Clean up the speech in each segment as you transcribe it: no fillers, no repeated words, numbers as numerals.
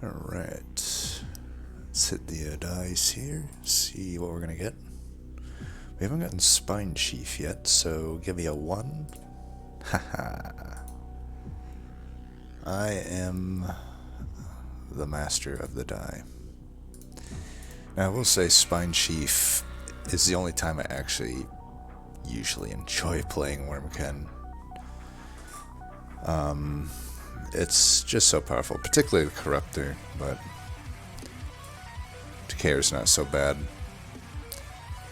Alright, let's hit the dice here, see what we're gonna get. We haven't gotten Spine Chief yet, so give me a 1. Haha. I am the master of the die. Now I will say Spine Chief is the only time I actually usually enjoy playing Wurmkin. It's just so powerful, particularly the Corruptor, but Decayer's not so bad.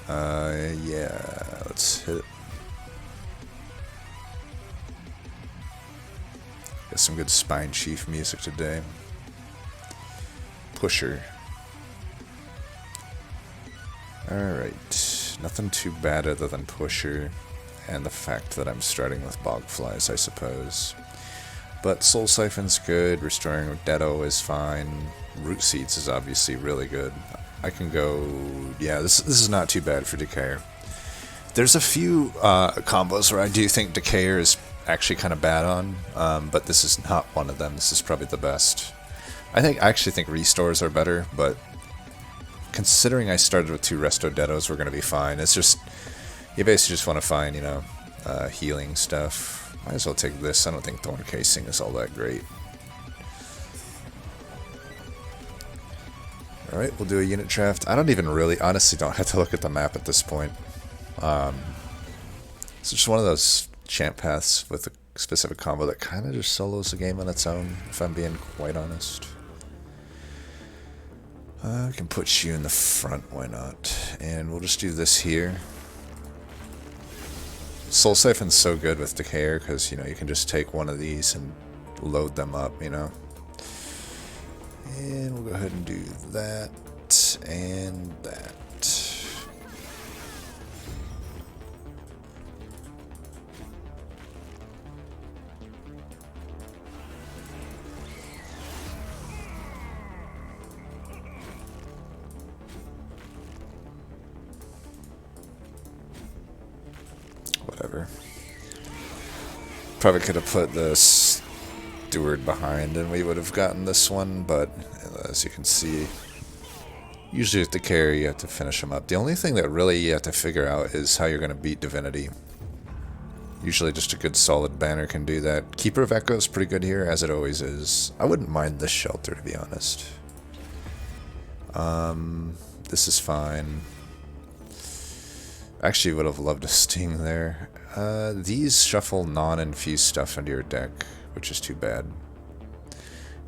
Yeah, let's hit. Got some good Spine Chief music today. Pusher. Alright, nothing too bad other than Pusher, and the fact that I'm starting with Bogflies, I suppose. But Soul Siphon's good, Restoring Deado is fine, Root Seeds is obviously really good. I can go, yeah, this is not too bad for Decayer. There's a few combos where I do think Decayer is actually kind of bad on, but this is not one of them. This is probably the best. I actually think Restores are better, but considering I started with 2 Resto Deados, we're going to be fine. It's just, you basically just want to find, you know, healing stuff. Might as well take this. I don't think Thorn Casing is all that great. Alright, we'll do a unit draft. I don't even really, honestly don't have to look at the map at this point. It's just one of those champ paths with a specific combo that kind of just solos the game on its own, if I'm being quite honest. I can put you in the front, why not? And we'll just do this here. Soul Siphon's so good with Decayer because, you know, you can just take one of these and load them up, you know. And we'll go ahead and do that and that. Whatever. Probably could have put the Steward behind and we would have gotten this one, but as you can see, usually with the carry you have to finish them up. The only thing that really you have to figure out is how you're going to beat Divinity. Usually just a good solid banner can do that. Keeper of Echo is pretty good here, as it always is. I wouldn't mind this shelter, to be honest. This is fine. Actually would have loved a Sting there. These shuffle non-infused stuff into your deck, which is too bad.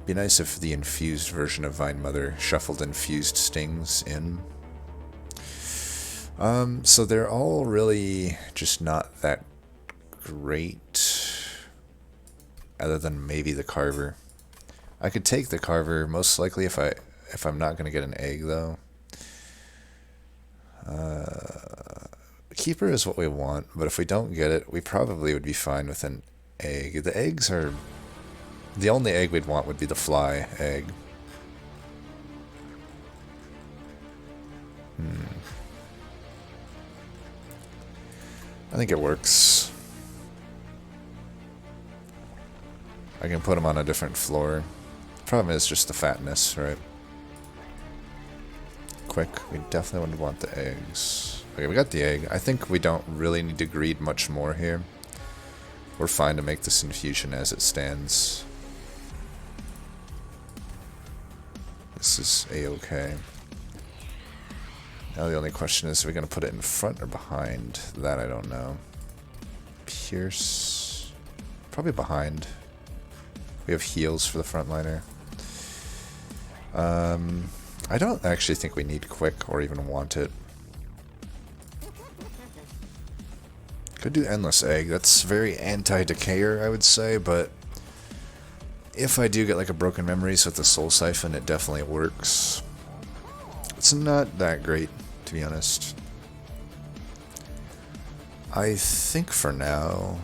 Be nice if the infused version of Vine Mother shuffled infused Stings in. So they're all really just not that great, other than maybe the Carver. I could take the Carver most likely if I'm not going to get an egg though. Keeper is what we want, but if we don't get it, we probably would be fine with an egg. The eggs are... The only egg we'd want would be the fly egg. I think it works. I can put them on a different floor. Problem is just the fatness, right? Quick, we definitely would want the eggs. Okay, we got the egg. I think we don't really need to greed much more here. We're fine to make this infusion as it stands. This is a-okay. Now the only question is, are we going to put it in front or behind? That I don't know. Pierce... Probably behind. We have heals for the frontliner. I don't actually think we need quick or even want it. Could do Endless Egg. That's very anti-Decayer, I would say, but if I do get like a Broken Memories with the Soul Siphon, it definitely works. It's not that great, to be honest. I think for now...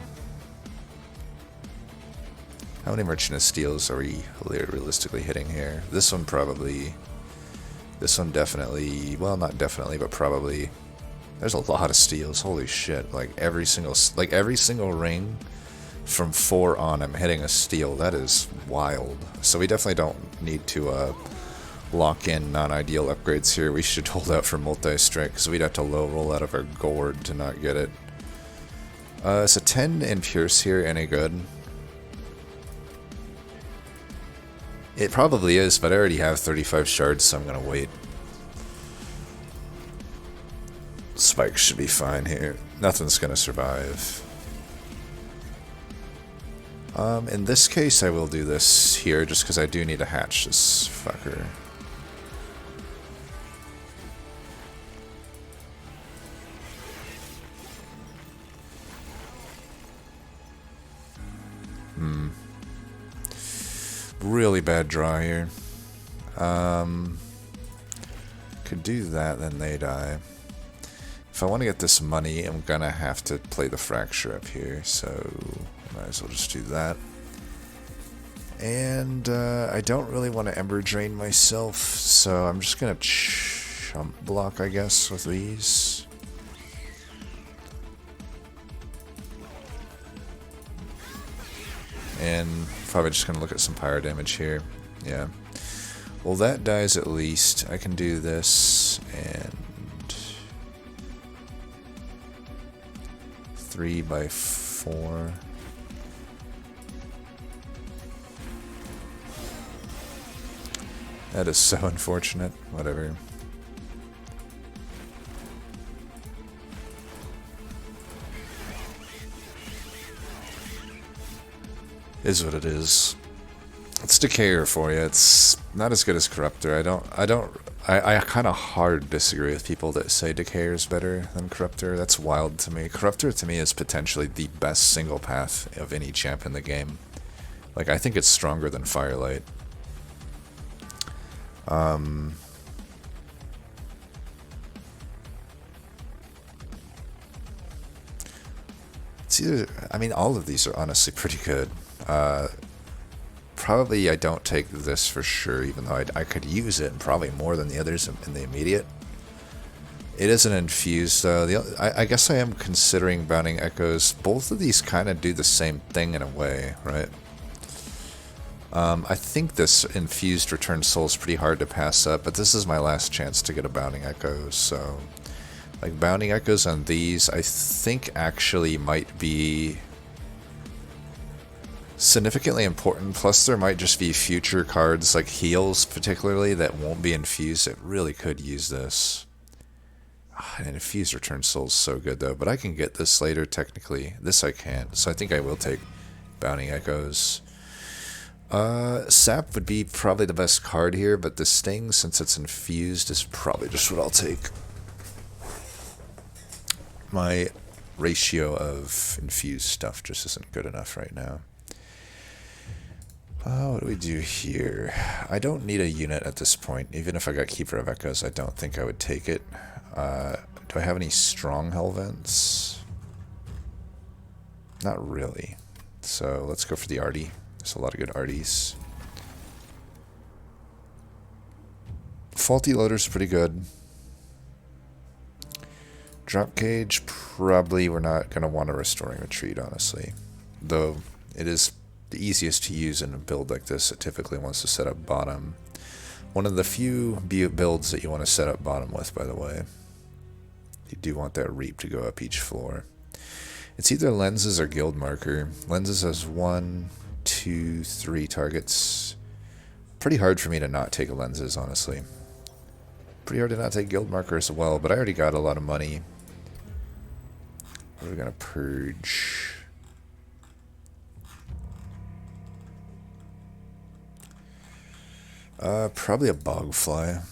How many Merchant of Steels are we realistically hitting here? This one probably... This one definitely... Well, not definitely, but probably... There's a lot of steals. Holy shit! Like every single ring from 4 on, I'm hitting a steal. That is wild. So we definitely don't need to lock in non-ideal upgrades here. We should hold out for multi-strike, because we'd have to low roll out of our gourd to not get it. Is a 10 in Pierce here any good? It probably is, but I already have 35 shards, so I'm gonna wait. Spikes should be fine here. Nothing's gonna survive. In this case, I will do this here, just because I do need to hatch this fucker. Really bad draw here. Could do that, then they die. If I want to get this money, I'm gonna have to play the Fracture up here, so might as well just do that. And I don't really want to Ember Drain myself, so I'm just gonna chump block, I guess, with these. And probably just gonna look at some pyro damage here. Yeah. Well, that dies at least. I can do this and 3 by 4. That is so unfortunate. Whatever. Is what it is. It's Decayer for you. It's not as good as Corruptor. I kind of hard disagree with people that say Decayer is better than Corruptor. That's wild to me. Corruptor to me is potentially the best single path of any champ in the game. Like, I think it's stronger than Firelight. It's either, I mean, all of these are honestly pretty good. Probably I don't take this for sure, even though I could use it, and probably more than the others in the immediate. It isn't infused, though. I guess I am considering Bounding Echoes. Both of these kind of do the same thing in a way, right? I think this infused Return Soul is pretty hard to pass up, but this is my last chance to get a Bounding Echoes, so... Like, Bounding Echoes on these, I think actually might be significantly important, plus there might just be future cards, like heals particularly, that won't be infused. It really could use this. And infused Return Soul is so good, though, but I can get this later, technically. This I can't, so I think I will take Bounding Echoes. Sap would be probably the best card here, but the Sting, since it's infused, is probably just what I'll take. My ratio of infused stuff just isn't good enough right now. What do we do here? I don't need a unit at this point. Even if I got Keeper of Echoes, I don't think I would take it. Do I have any strong Hellvents? Not really. So let's go for the Artie. There's a lot of good Arties. Faulty Loader's pretty good. Drop Cage, probably we're not going to want a Restoring Retreat, honestly. Though it is the easiest to use in a build like this. It typically wants to set up bottom. One of the few builds that you want to set up bottom with, by the way. You do want that Reap to go up each floor. It's either Lenses or Guild Marker. Lenses has 1, 2, 3 targets. Pretty hard for me to not take a Lenses, honestly. Pretty hard to not take Guild Marker as well, but I already got a lot of money. What are we going to purge? Probably a Bogfly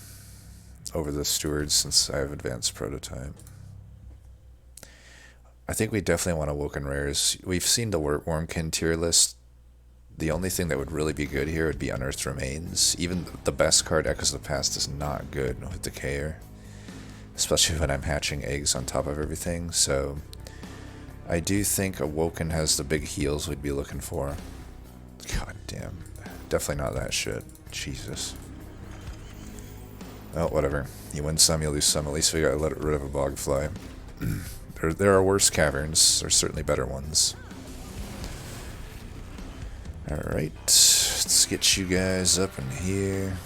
over the Stewards, since I have Advanced Prototype. I think we definitely want Awoken Rares. We've seen the Wurmkin tier list. The only thing that would really be good here would be Unearthed Remains. Even the best card, Echoes of the Past, is not good with Decayer. Especially when I'm hatching eggs on top of everything, so... I do think Awoken has the big heals we'd be looking for. God damn. Definitely not that shit. Jesus. Well, whatever. You win some, you lose some. At least we got rid of a Bogfly. There are worse caverns. There's certainly better ones. Alright, let's get you guys up in here.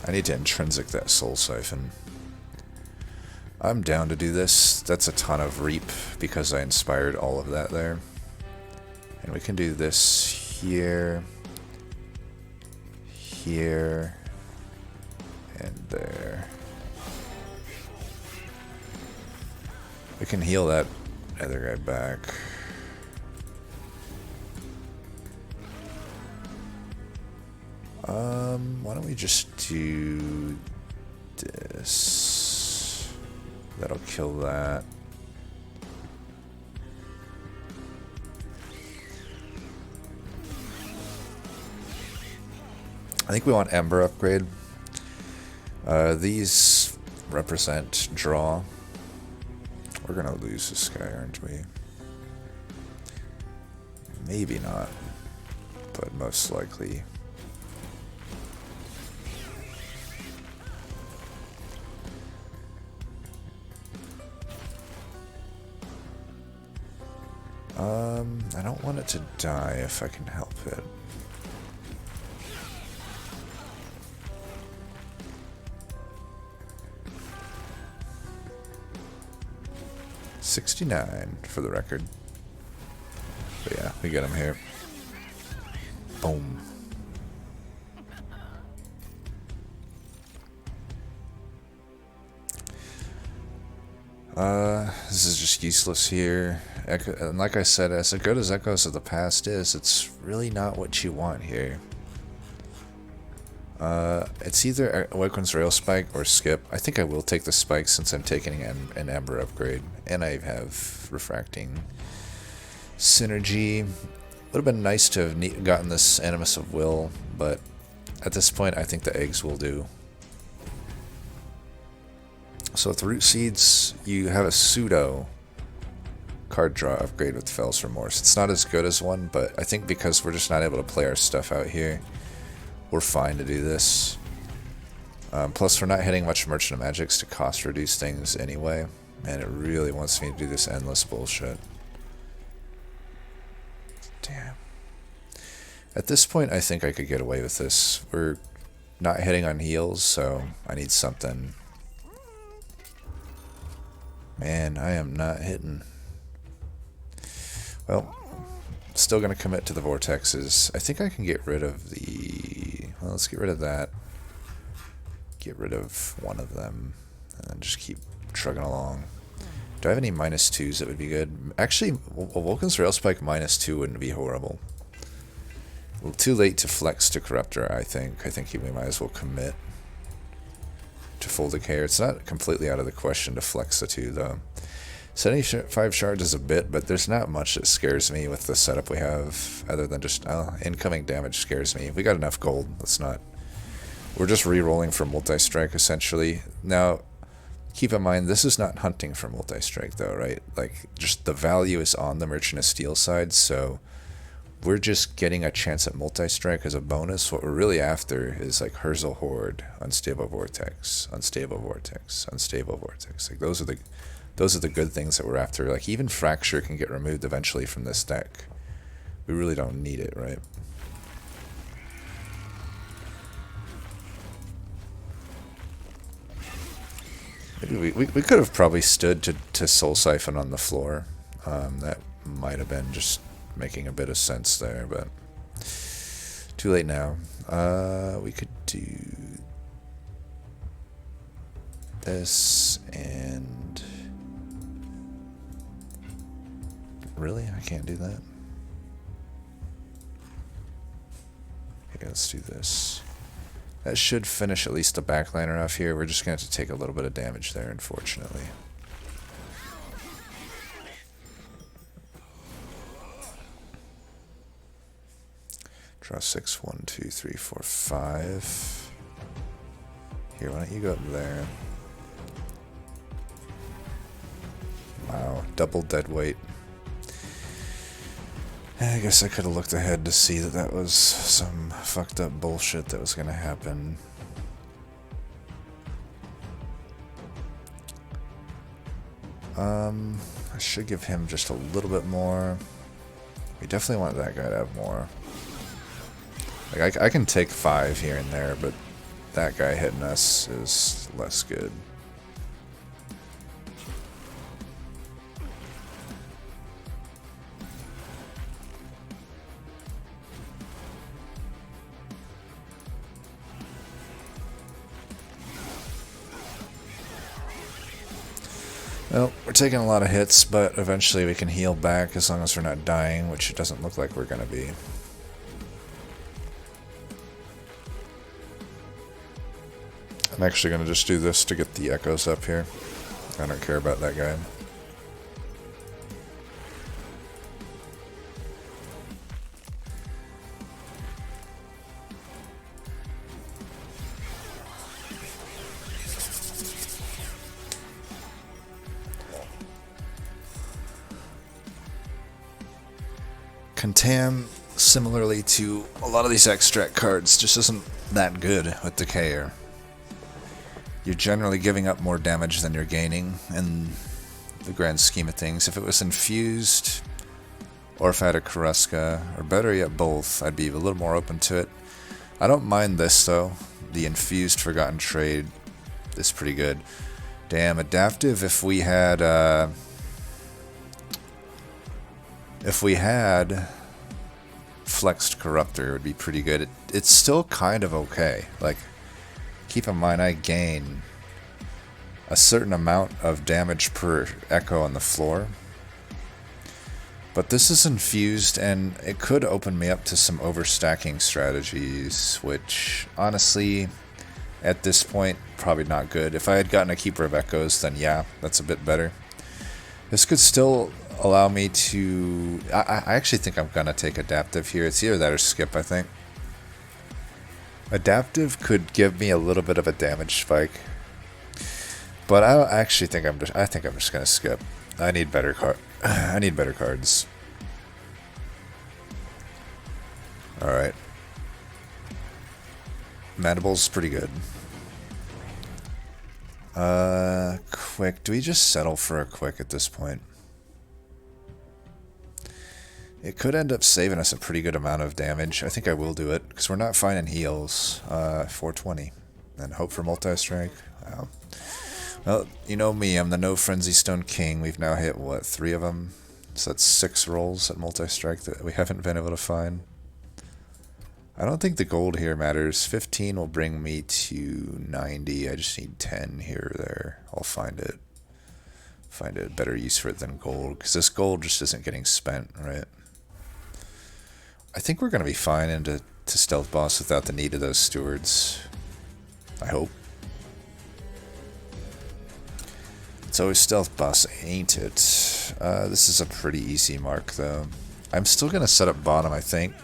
I need to intrinsic that soul siphon. I'm down to do this. That's a ton of reap because I inspired all of that there. And we can do this here, here, and there. We can heal that other guy back. Why don't we just do this? That'll kill that. I think we want Ember upgrade. These represent draw. We're gonna lose this guy, aren't we? Maybe not, but most likely. I don't want it to die if I can help it. $69 for the record. But yeah, we get him here. Boom. This is just useless here. And like I said, as good as Echoes of the Past is, it's really not what you want here. It's either Wurmkin's Rail Spike or Skip. I think I will take the Spike since I'm taking an Ember upgrade. And I have Refracting Synergy. Would have been nice to have gotten this Animus of Will, but at this point I think the eggs will do. So with Root Seeds, you have a pseudo card draw upgrade with Fell's Remorse. It's not as good as one, but I think because we're just not able to play our stuff out here, we're fine to do this. Plus, we're not hitting much Merchant of Magics to cost reduce things anyway, and it really wants me to do this endless bullshit. Damn. At this point, I think I could get away with this. We're not hitting on heals, so I need something. Man, I am not hitting. Well, still going to commit to the vortexes. I think I can get rid of the... Well, let's get rid of that. Get rid of one of them. And then just keep trugging along. Do I have any -2s that would be good? Actually, a Wurmkin's Rail Spike -2 wouldn't be horrible. A little too late to flex to Corruptor, I think. I think we might as well commit to Full Decay. It's not completely out of the question to flex the 2, though. 75 shards is a bit, but there's not much that scares me with the setup we have, other than just incoming damage scares me. We got enough gold. Let's not. We're just re-rolling for multi-strike, essentially. Now, keep in mind, this is not hunting for multi-strike, though, right? Like, just the value is on the Merchant of Steel side, so we're just getting a chance at multi-strike as a bonus. What we're really after is like Herzl Horde, Unstable Vortex, Unstable Vortex, Unstable Vortex. Like those are the good things that we're after. Like even Fracture can get removed eventually from this deck. We really don't need it, right? Maybe we could have probably stood to Soul Siphon on the floor. That might have been just making a bit of sense there, but too late now. We could do this and really, I can't do that. Okay, let's do this. That should finish at least the backliner off here. We're just gonna have to take a little bit of damage there, unfortunately. Draw 6, 1, 2, 3, 4, 5. Here, why don't you go up there? Wow, double dead weight. I guess I could have looked ahead to see that that was some fucked up bullshit that was gonna happen. I should give him just a little bit more. We definitely want that guy to have more. Like, I can take 5 here and there, but that guy hitting us is less good. Well, we're taking a lot of hits, but eventually we can heal back as long as we're not dying, which it doesn't look like we're going to be. I'm actually going to just do this to get the echoes up here. I don't care about that guy. Contam, similarly to a lot of these extract cards, just isn't that good with Decayer. You're generally giving up more damage than you're gaining in the grand scheme of things. If it was infused, or if I had a Karuska, or better yet both, I'd be a little more open to it. I don't mind this though. The infused Forgotten Trade is pretty good. Damn, adaptive if we had Flexed Corruptor, it would be pretty good. It's still kind of okay. Like, keep in mind I gain a certain amount of damage per echo on the floor. But this is infused, and it could open me up to some overstacking strategies, which, honestly, at this point, probably not good. If I had gotten a Keeper of Echoes, then yeah, that's a bit better. This could still allow me to... I actually think I'm going to take Adaptive here. It's either that or Skip, I think. Adaptive could give me a little bit of a damage spike. But I actually think I'm just going to skip. I need better cards. Alright. Mandible's pretty good. Quick. Do we just settle for a quick at this point? It could end up saving us a pretty good amount of damage. I think I will do it, because we're not finding heals. 420. And hope for multi-strike. Wow. Well, you know me, I'm the No Frenzy Stone King. We've now hit, what, 3 of them? So that's 6 rolls at multi-strike that we haven't been able to find. I don't think the gold here matters. 15 will bring me to 90. I just need 10 here or there. I'll find it. Find a better use for it than gold, because this gold just isn't getting spent, right? I think we're going to be fine into Stealth Boss without the need of those stewards. I hope. It's always Stealth Boss, ain't it? This is a pretty easy mark, though. I'm still going to set up bottom, I think.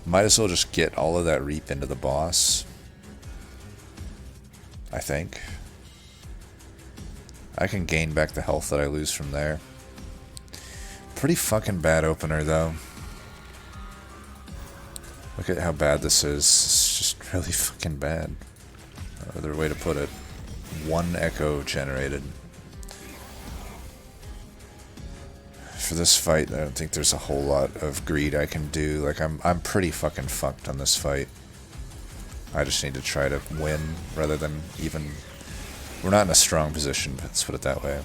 Might as well just get all of that Reap into the boss. I think. I can gain back the health that I lose from there. Pretty fucking bad opener, though. Look at how bad this is. It's just really fucking bad. No other way to put it. 1 echo generated. For this fight, I don't think there's a whole lot of greed I can do. Like, I'm pretty fucking fucked on this fight. I just need to try to win rather than even... We're not in a strong position, let's put it that way.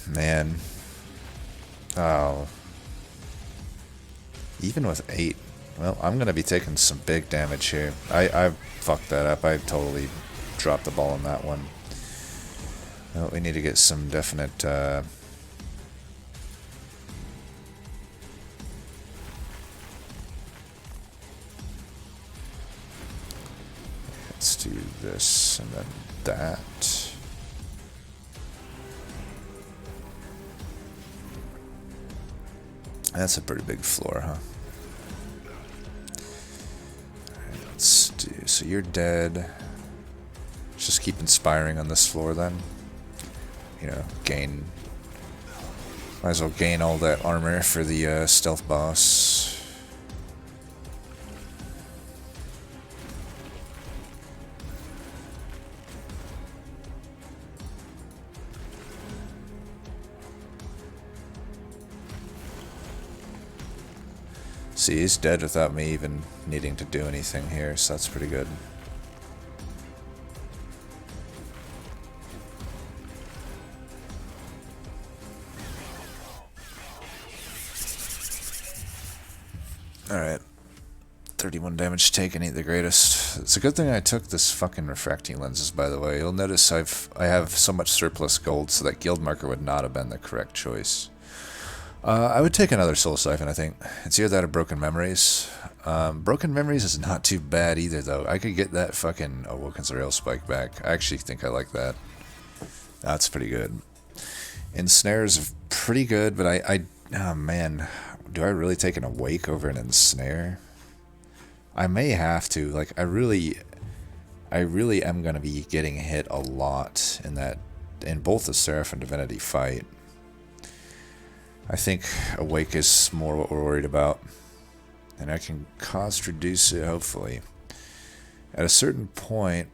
Man. Oh. Even with 8. Well, I'm going to be taking some big damage here. I fucked that up. I totally dropped the ball on that one. Well, we need to get some definite... Let's do this and then that. That's a pretty big floor, huh? Alright, let's do... So you're dead. Let's just keep inspiring on this floor then. You know, gain Might as well gain all that armor for the stealth boss. See, he's dead without me even needing to do anything here, so that's pretty good. Alright. 31 damage taken, ain't the greatest. It's a good thing I took this fucking refracting lenses, by the way. You'll notice I have so much surplus gold, so that guild marker would not have been the correct choice. I would take another Soul Siphon, I think. It's either that or Broken Memories. Broken Memories is not too bad either, though. I could get that fucking Awoken's Rail Spike back. I actually think I like that. That's pretty good. Ensnare's pretty good, but oh man, do I really take an Awake over an Ensnare? I may have to. Like, I really am going to be getting hit a lot in both the Seraph and Divinity fight. I think Awake is more what we're worried about. And I can cost reduce it, hopefully. At a certain point,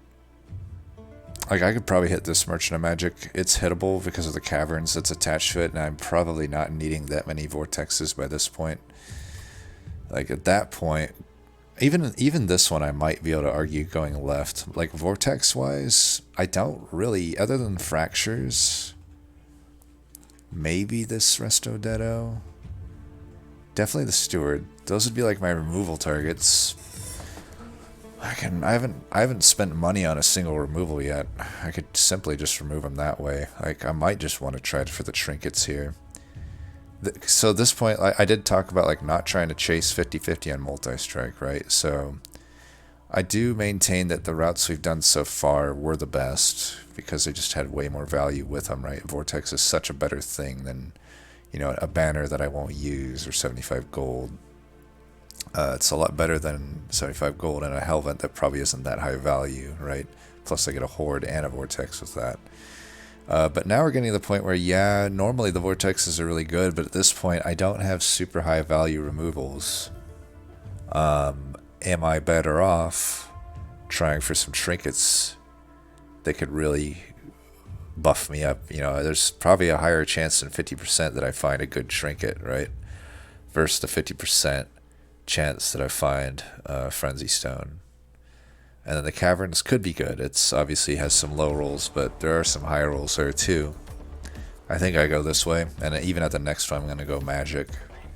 like, I could probably hit this Merchant of Magic. It's hittable because of the caverns that's attached to it, and I'm probably not needing that many vortexes by this point. Like, at that point, even this one I might be able to argue going left. Like, vortex-wise, I don't really, other than fractures... Maybe this Resto Dedo. Definitely the Steward. Those would be like my removal targets. I haven't spent money on a single removal yet. I could simply just remove them that way. Like, I might just want to try for the trinkets here. So at this point, I did talk about like not trying to chase 50-50 on multi-strike, right? So I do maintain that the routes we've done so far were the best because they just had way more value with them, right? Vortex is such a better thing than, you know, a banner that I won't use or 75 gold. It's a lot better than 75 gold and a Hellvent that probably isn't that high value, right? Plus I get a Horde and a Vortex with that. But now we're getting to the point where, yeah, normally the Vortexes are really good, but at this point I don't have super high value removals. Am I better off trying for some trinkets that could really buff me up? You know, there's probably a higher chance than 50% that I find a good trinket, right? Versus the 50% chance that I find Frenzy Stone. And then the Caverns could be good. It's obviously has some low rolls, but there are some high rolls there too. I think I go this way, and even at the next one I'm going to go Magic,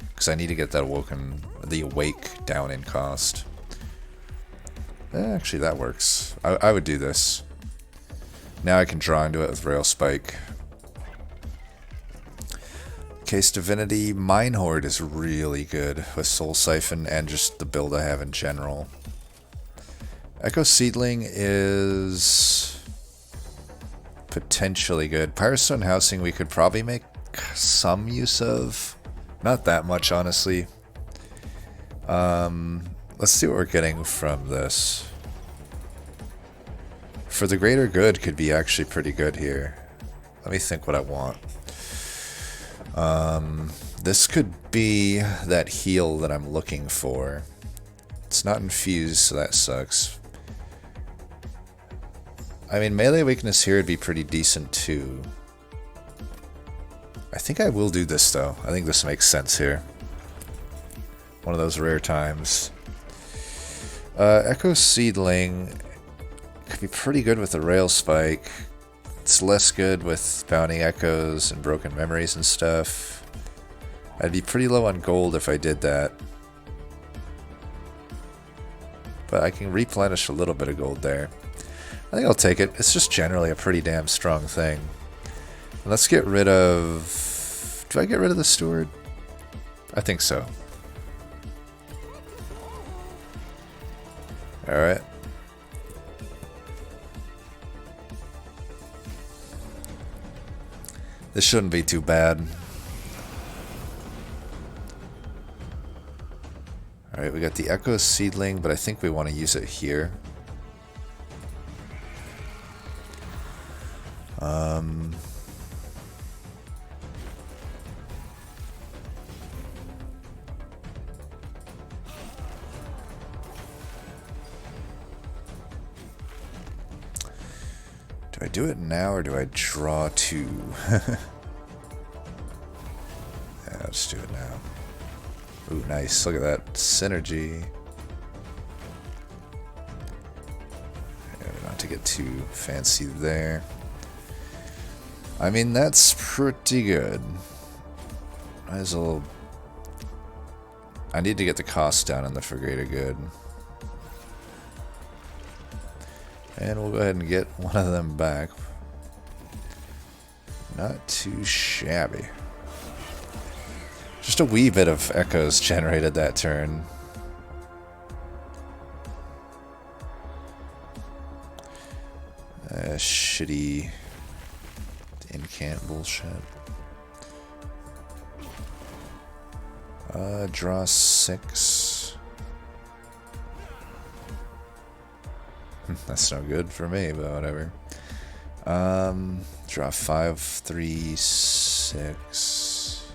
because I need to get that the Awake down in cost. Actually, that works. I would do this. Now I can draw into it with Rail Spike. Case Divinity, Mine Horde is really good with Soul Siphon and just the build I have in general. Echo Seedling is potentially good. Pyrostone Housing we could probably make some use of. Not that much, honestly. Let's see what we're getting from this. For the greater good could be actually pretty good here. Let me think what I want. This could be that heal that I'm looking for. It's not infused, so that sucks. I mean, melee weakness here would be pretty decent too. I think I will do this though. I think this makes sense here. One of those rare times. Echo Seedling could be pretty good with the Rail Spike. It's less good with Bounding Echoes and Broken Memories and stuff. I'd be pretty low on gold if I did that. But I can replenish a little bit of gold there. I think I'll take it. It's just generally a pretty damn strong thing. And let's get rid of... Do I get rid of the Steward? I think so. Alright. This shouldn't be too bad. Alright, we got the Echo Seedling, but I think we want to use it here. do it now or do I draw 2? Yeah, let's do it now. Ooh, nice. Look at that synergy. Yeah, not to get too fancy there. I mean, that's pretty good. Might as well... I need to get the cost down in the for greater good. And we'll go ahead and get one of them back. Not too shabby. Just a wee bit of echoes generated that turn. Shitty incant bullshit. Draw 6. That's no good for me, but whatever. Draw 5, 3, 6.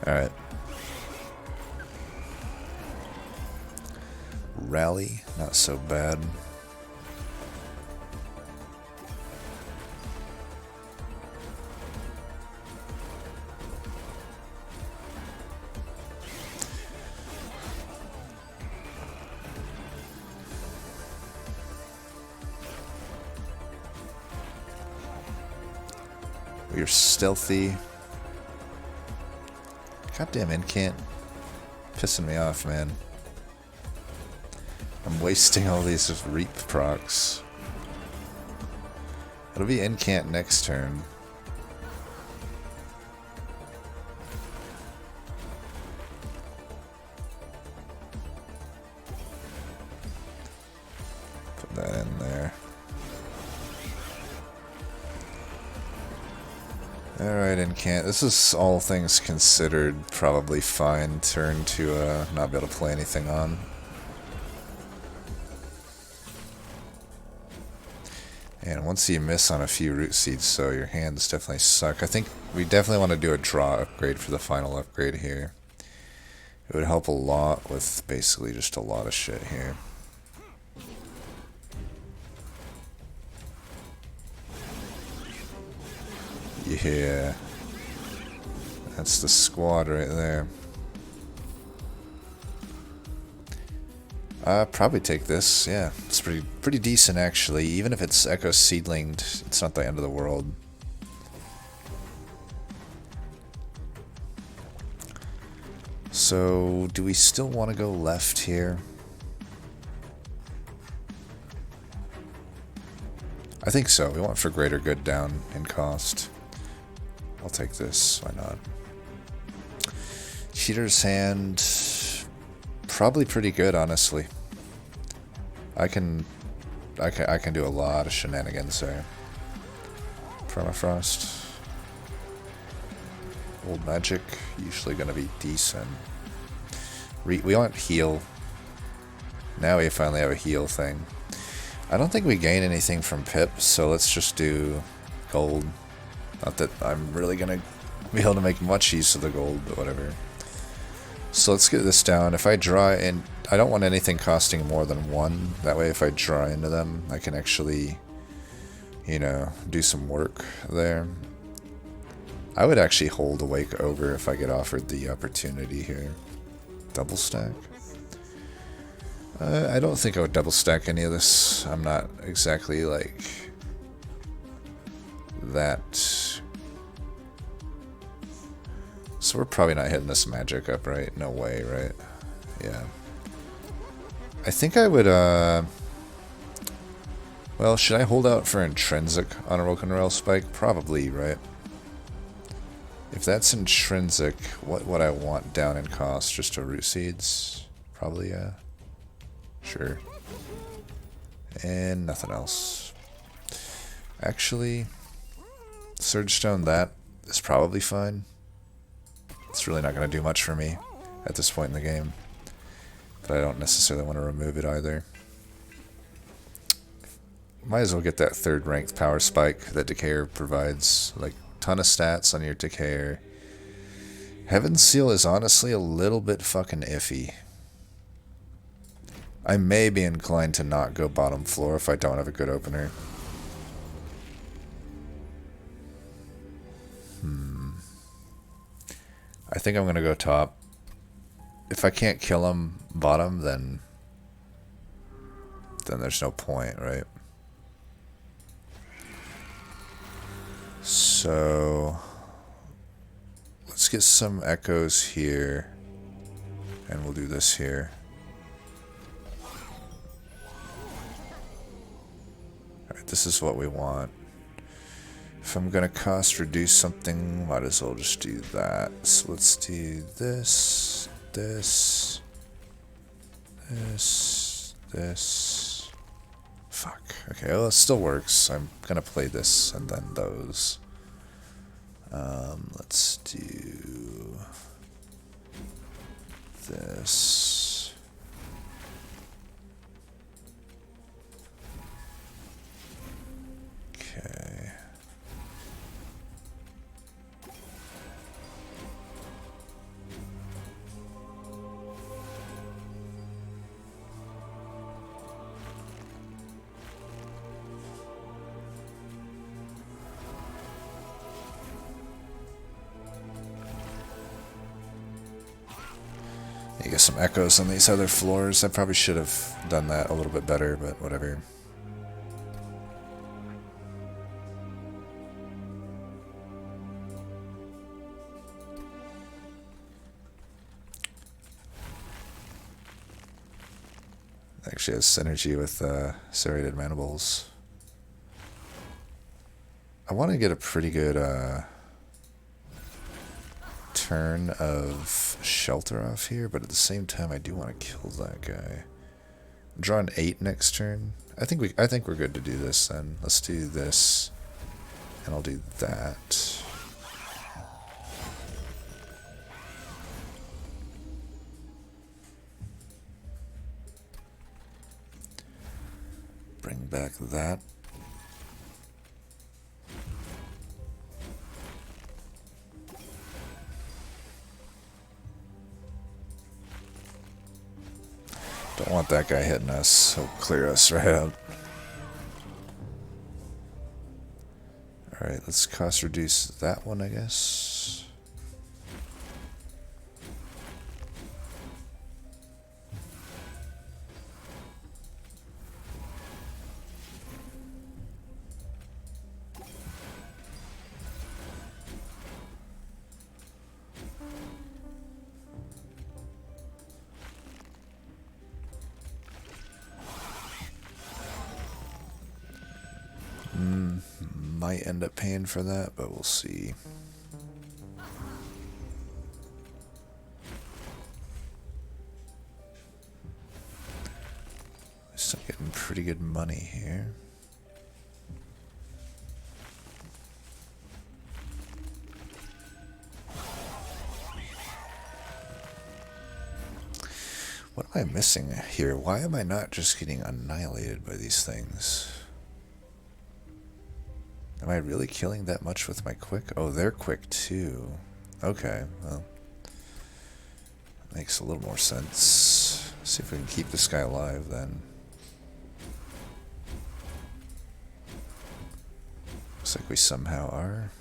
Alright. Rally, not so bad. You're stealthy. Goddamn incant. Pissing me off, man. I'm wasting all these reap procs. It'll be incant next turn. Put that in there. Alright, incant. This is, all things considered, probably fine turn to not be able to play anything on. And once you miss on a few root seeds, so your hands definitely suck. I think we definitely want to do a draw upgrade for the final upgrade here. It would help a lot with basically just a lot of shit here. Yeah. That's the squad right there. Probably take this, yeah. It's pretty decent actually. Even if it's Echo Seedlinged, it's not the end of the world. So, do we still want to go left here? I think so. We want for greater good down in cost. I'll take this, why not? Cheater's Hand, probably pretty good, honestly. I can do a lot of shenanigans there. Permafrost. Old Magic, usually gonna be decent. We want heal. Now we finally have a heal thing. I don't think we gain anything from Pip, so let's just do gold. Not that I'm really gonna be able to make much use of the gold, but whatever. So let's get this down. If I draw in, I don't want anything costing more than 1. That way if I draw into them, I can actually, you know, do some work there. I would actually hold Awake Ogre if I get offered the opportunity here. Double stack? I don't think I would double stack any of this. I'm not exactly like that. So we're probably not hitting this magic up, right? No way, right? Yeah. I think I would, well, should I hold out for Intrinsic on a Roken Rail Spike? Probably, right? If that's Intrinsic, what would I want down in cost? Just a Root Seeds? Probably, yeah. Sure. And nothing else. Actually, Surge Stone, that is probably fine. It's really not going to do much for me at this point in the game. But I don't necessarily want to remove it either. Might as well get that 3rd ranked power spike that Decayer provides. Like, ton of stats on your Decayer. Heaven's Seal is honestly a little bit fucking iffy. I may be inclined to not go bottom floor if I don't have a good opener. I think I'm going to go top. If I can't kill him bottom, then there's no point, right? So let's get some echoes here, and we'll do this here. Alright, this is what we want. If I'm gonna cost reduce something, might as well just do that. So let's do this, this, this. Fuck. Okay, well it still works. I'm gonna play this and then those. Let's do this. Okay. You get some echoes on these other floors. I probably should have done that a little bit better, but whatever. Actually has synergy with serrated mandibles. I want to get a pretty good turn of shelter off here, but at the same time I do want to kill that guy. Draw an 8 next turn. I think we're good to do this then. Let's do this, and I'll do that. Bring back that. Don't want that guy hitting us. He'll clear us right out. Alright, let's cost reduce that one, I guess. Might end up paying for that, but we'll see. Still getting pretty good money here. What am I missing here? Why am I not just getting annihilated by these things? Am I really killing that much with my quick? Oh, they're quick too. Okay, well, makes a little more sense. See if we can keep this guy alive then. Looks like we somehow are.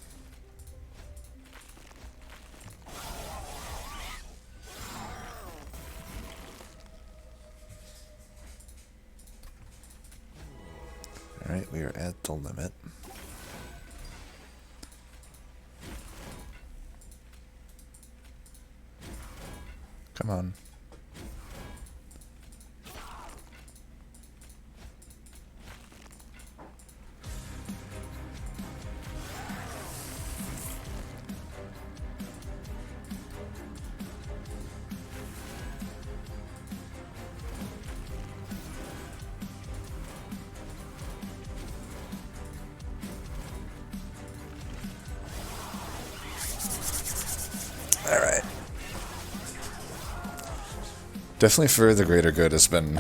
Alright, we are at the limit. Come on. All right. Definitely for the greater good has been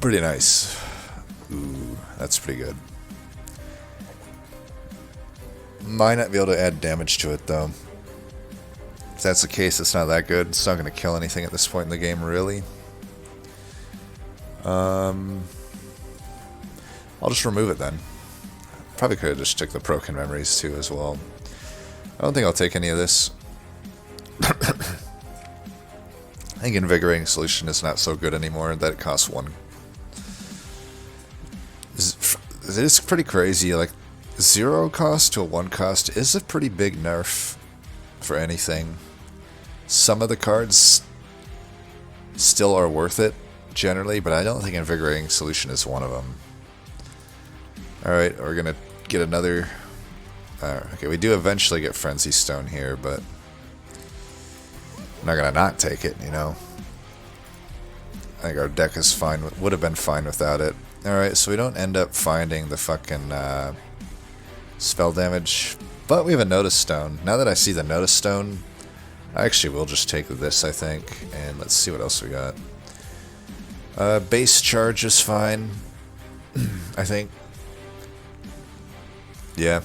pretty nice. Ooh, that's pretty good. Might not be able to add damage to it though. If that's the case, it's not that good. It's not going to kill anything at this point in the game, really. I'll just remove it then. Probably could have just took the broken memories too as well. I don't think I'll take any of this. I think Invigorating Solution is not so good anymore. That it costs 1. It is pretty crazy. Like 0 cost to a 1 cost is a pretty big nerf for anything. Some of the cards still are worth it generally, but I don't think Invigorating Solution is one of them. Alright, we're gonna get another... okay, we do eventually get Frenzy Stone here, but I'm not gonna not take it, you know? I think our deck is fine, would have been fine without it. Alright, so we don't end up finding the fucking spell damage, but we have a Notice Stone. Now that I see the Notice Stone, I actually will just take this, I think, and let's see what else we got. Base Charge is fine, I think. Yeah.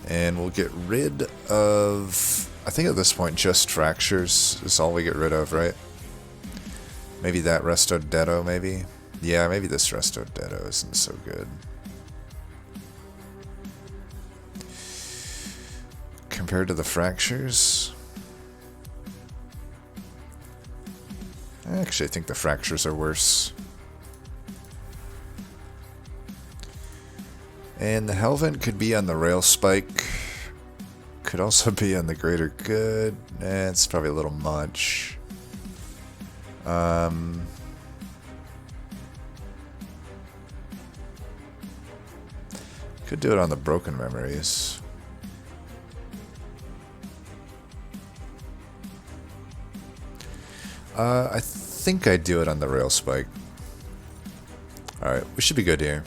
And we'll get rid of... I think at this point just Fractures is all we get rid of, right? Maybe that Resto Detto, maybe? Yeah, maybe this Resto Detto isn't so good. Compared to the Fractures? Actually, I think the Fractures are worse. And the Helvent could be on the Rail Spike. Could also be on the Greater Good. It's probably a little much. Could do it on the Broken Memories. I think I'd do it on the Rail Spike. Alright, we should be good here.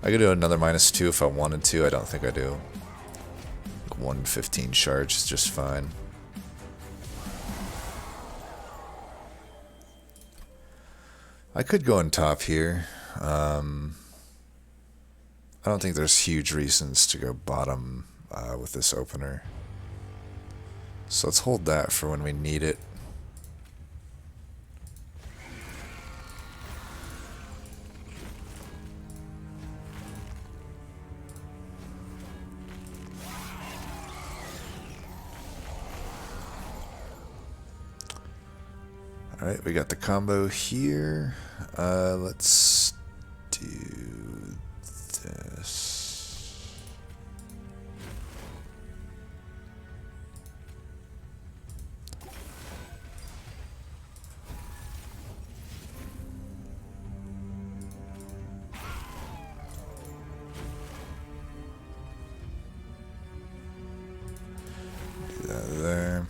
I could do another -2 if I wanted to. I don't think I do. 115 charge is just fine. I could go on top here. I don't think there's huge reasons to go bottom with this opener. So let's hold that for when we need it. Alright, we got the combo here. Let's do this. Do that there.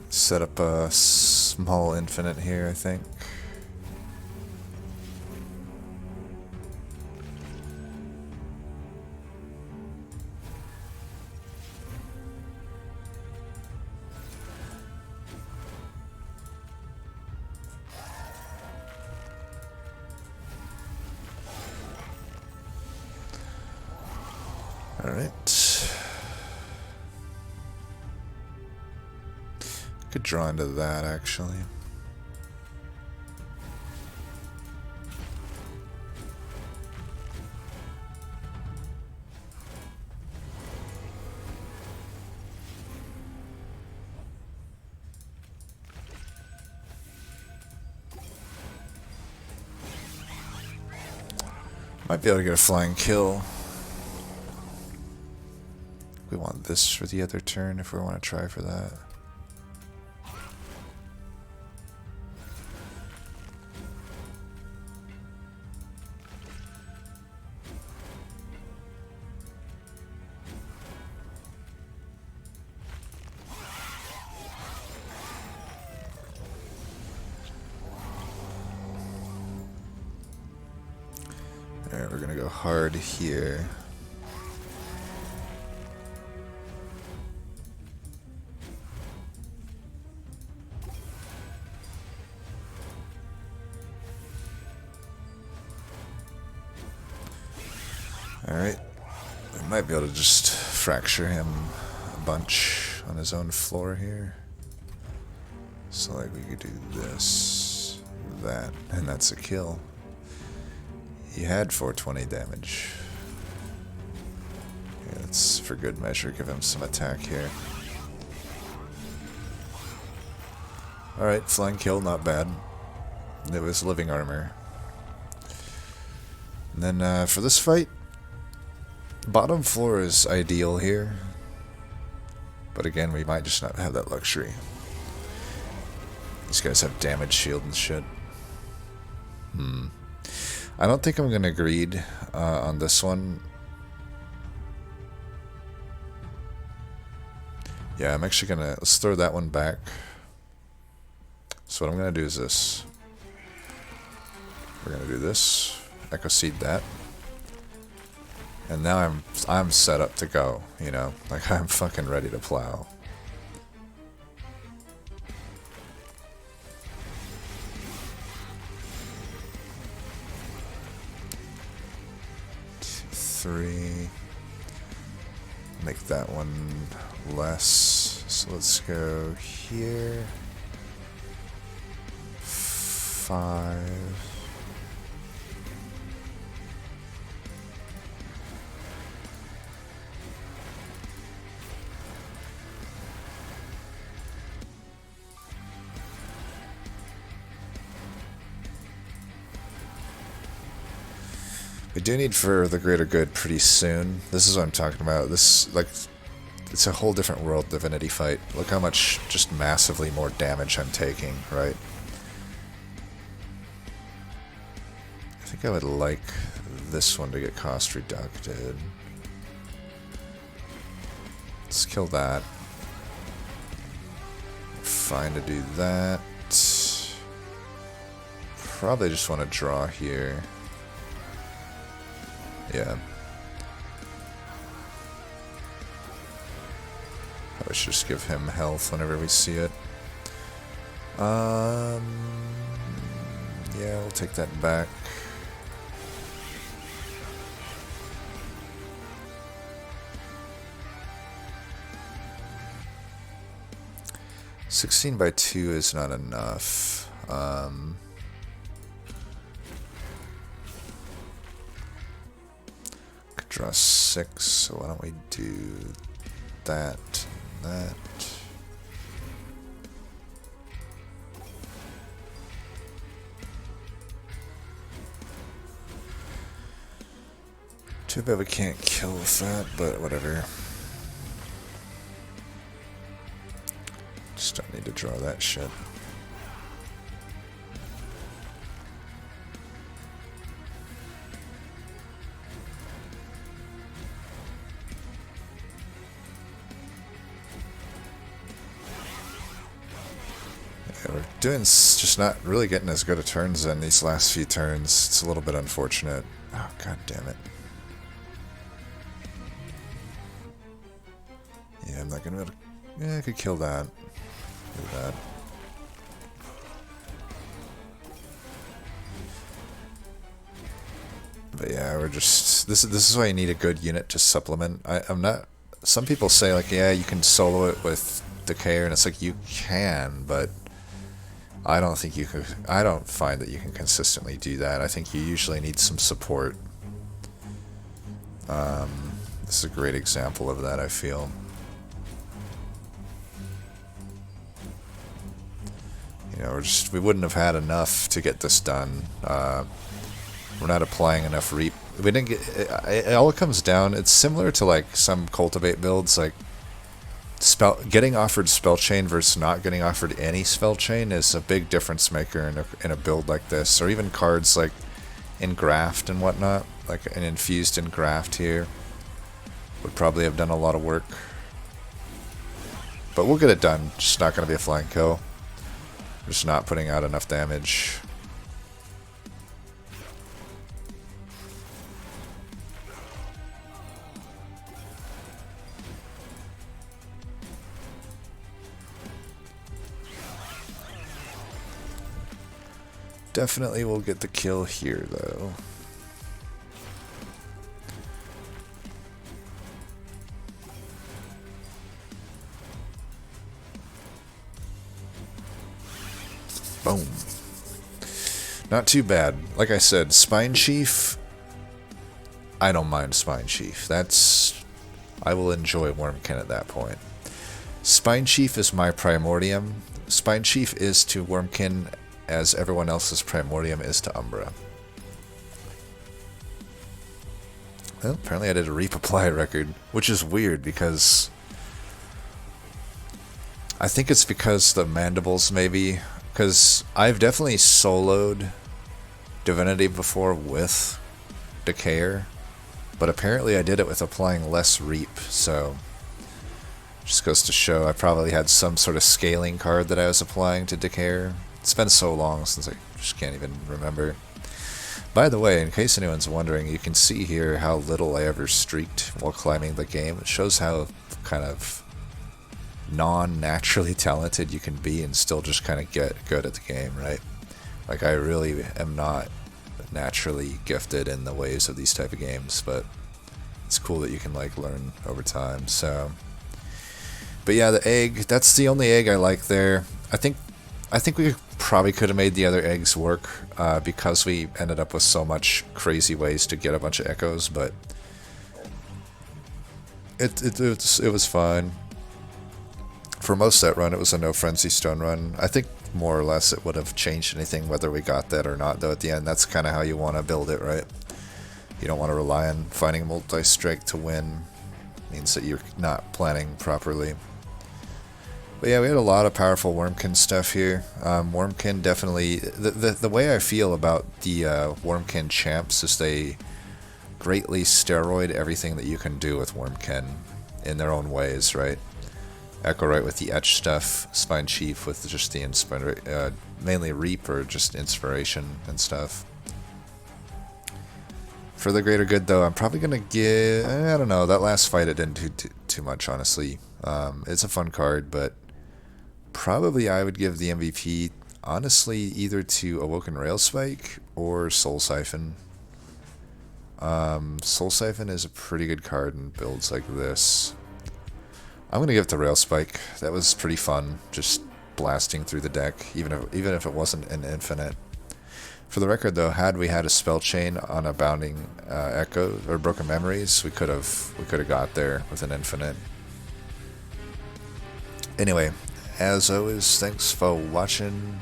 Set up a small infinite here, I think. All right. Could draw into that, actually. Might be able to get a flying kill. We want this for the other turn if we want to try for that. Alright, we're gonna go hard here. Alright. We might be able to just fracture him a bunch on his own floor here. So like we could do this, that, and that's a kill. He had 420 damage. Yeah, that's for good measure. Give him some attack here. Alright, flying kill, not bad. It was living armor. And then for this fight, bottom floor is ideal here. But again, we might just not have that luxury. These guys have damage shield and shit. I don't think I'm gonna greed on this one. Yeah, I'm actually gonna... Let's throw that one back. So what I'm gonna do is this. We're gonna do this. Echo Seed that. And now I'm set up to go, you know? Like, I'm fucking ready to plow. Three. Make that one less. So let's go here. 5. We do need for the greater good pretty soon. This is what I'm talking about. This, like, it's a whole different world divinity fight. Look how much just massively more damage I'm taking, right? I think I would like this one to get cost reducted. Let's kill that. Fine to do that. Probably just want to draw here. Yeah. I should just give him health whenever we see it. Yeah, we'll take that back. (16/2) is not enough. Could draw 6, so why don't we do that and that. Too bad we can't kill with that, but whatever. Just don't need to draw that shit. Yeah, we're doing just not really getting as good a turns in these last few turns. It's a little bit unfortunate. Oh, god damn it. Yeah, I'm not gonna be able to... Yeah, I could kill that. Do that. But yeah, we're just... This is why you need a good unit to supplement. I'm not... Some people say, like, yeah, you can solo it with Decayer, and it's like, you can, but... I don't think you could... I don't find that you can consistently do that. I think you usually need some support. This is a great example of that, I feel. You know, we wouldn't have had enough to get this done. We're not applying enough reap. We didn't get... It all comes down... It's similar to, like, some cultivate builds, like... Getting offered spell chain versus not getting offered any spell chain is a big difference maker in a build like this. Or even cards like Engraft and whatnot, like an Infused Engraft here, would probably have done a lot of work. But we'll get it done, just not going to be a flying kill. We're just not putting out enough damage. Definitely will get the kill here, though. Not too bad. Like I said, Spine Chief, I don't mind Spine Chief. I will enjoy Wurmkin at that point. Spine Chief is my Primordium. Spine Chief is to Wurmkin as everyone else's Primordium is to Umbra. Well, apparently I did a Reap Apply record, which is weird because I think it's because the mandibles, maybe. Because I've definitely soloed Divinity before with Decayer, but apparently I did it with applying less Reap, so just goes to show I probably had some sort of scaling card that I was applying to Decayer. It's been so long since I just can't even remember. By the way, in case anyone's wondering, you can see here how little I ever streaked while climbing the game. It shows how kind of non-naturally talented you can be and still just kind of get good at the game, right? Like, I really am not naturally gifted in the ways of these type of games, but it's cool that you can like learn over time. So, but yeah, the egg, that's the only egg I like there. I think we probably could have made the other eggs work because we ended up with so much crazy ways to get a bunch of echoes, but it was fine. For most of that run, it was a no Frenzy Stone run. I think more or less it would have changed anything whether we got that or not, though at the end that's kind of how you want to build it, right? You don't want to rely on finding multi-strike to win. It means that you're not planning properly. But yeah, we had a lot of powerful Wurmkin stuff here. Wurmkin definitely... The way I feel about the Wurmkin champs is they greatly steroid everything that you can do with Wurmkin in their own ways, right? Echo Right with the etch stuff, Spine Chief with just the mainly Reap or just inspiration and stuff. For the greater good, though, I'm probably gonna give... I don't know, that last fight it didn't do too much, honestly. It's a fun card, but probably I would give the MVP, honestly, either to Awoken Railspike or Soul Siphon. Soul Siphon is a pretty good card in builds like this. I'm gonna give it to Railspike. That was pretty fun, just blasting through the deck, even if it wasn't an infinite. For the record, though, had we had a spell chain on a Bounding Echo or Broken Memories, we could have got there with an infinite. Anyway, as always, thanks for watching,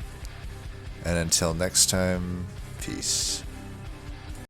and until next time, peace.